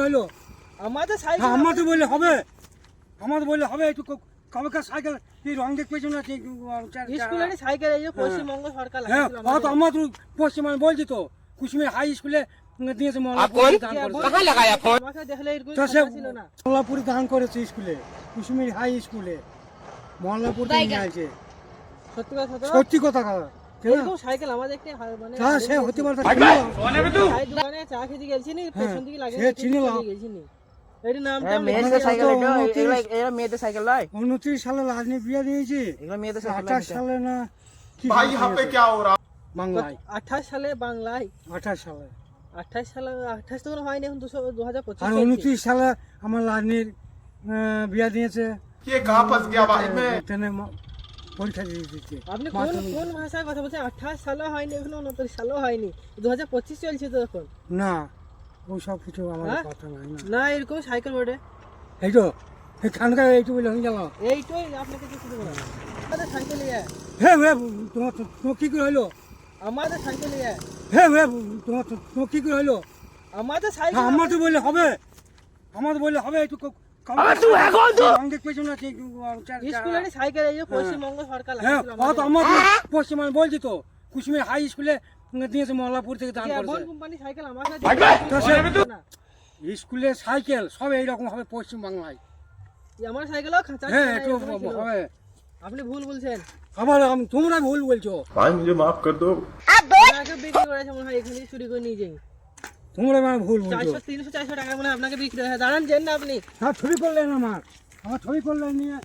হলো? আমাদের সাইকেল আমাদের বললে হবে, আমাদের বললে হবে। একটু কবেকার সাইকেল তুই রং দেখ পেয়েছো না? স্কুলের সাইকেল এই যে পশ্চিমবঙ্গ সরকার হ্যাঁ, লাগাইছিল তো আমার পশ্চিমবঙ্গে বলছি তো, কুসুমের হাই স্কুলে দিয়েছে মল্লাপুর দান করেছে। আমাকে দেখলে এরকম তো সে ছিল না। মল্লাপুরে দান করেছে স্কুলে, কুসুমের হাই স্কুলে মল্লাপুর নিয়ে আছে। সত্যি কথা তো, সত্যি কথা কথা। এরকম সাইকেল আমাদের একটা মানে হ্যাঁ, সে হতে পারে। চায়ের দোকানে চা খেতে গেছি নি, পেছন দিকে লাগিয়ে সে চিনলাম। গেছি নি। এর নামটা মেয়েদের সাইকেল, এরা মেয়েদের সাইকেল নয়। 29 সালে রাজনী বিয়ে দিয়েছি, এগুলো মেয়েদের সাইকেল 28 সালে না কি भाई यहाँ पे क्या हो रहा? বাংলায় 28 সালে বাংলায় 28 সালে। 28 সালে 28 তো হয়নি, এখন 2025 আর 29 সালে আমার রাজনীর বিয়ে দিয়েছে। ये कहाँ फंस गया भाई मैं? ট্রেনে পরীক্ষা দিয়ে দিচ্ছে। আপনি কোন কোন ভাষায় কথা বলছেন? 28 সালে হয়নি, এখন 29 সালেও হয়নি, 2025 চলছে তো এখন। না, ওই সব কিছু আমার হ্যাঁ? কথা নাই না। না এরকম সাইকেল বটে, এই তো এখানকার এইটু বলে হয়ে গেল। এইটাই আপনাকে কিছু দেবো না। আমাদের সাইকেল ইয়ে, হ্যাঁ হ্যাঁ, তোমার কি করে হইলো? আমাদের সাইকেল ইয়ে, হ্যাঁ হ্যাঁ, তোমার কি করে হইলো? আমাদের সাইকেল হ্যাঁ, আমাদের বললে হবে, আমাদের বললে হবে। একটু রং দেখ পেয়েছো না? স্কুলের সাইকেল এই যে পশ্চিমবঙ্গ সরকার হ্যাঁ, লাগাইছিল তো আমার পশ্চিমবঙ্গে বলছি তো, কুসুমের হাই স্কুলে দিয়েছে মল্লাপুর থেকে দান আমাদের। করেছে। কোম্পানি সাইকেল আমাকে তো সে না, স্কুলের সাইকেল সব এইরকম হবে পশ্চিম বাংলায়। আমার সাইকেলও খাঁচা হ্যাঁ, ছিল, একটু এরকমই ছিল। হবে। আপনি ভুল বলছেন, আবার তোমরা ভুল বলছো। भाई मुझे माफ कर दो। আপনাকে বিক্রি করেছে মনে হয়, এখানে চুরি করে নিয়ে যাই। তোমরা মানে ভুল বলছো। 400 300 400 টাকা মনে হয় আপনাকে বিক্রি হয়েছে। দাঁড়ান, যেন না আপনি। হ্যাঁ, ছবি করলেন আমার ছবি করলেন নিয়ে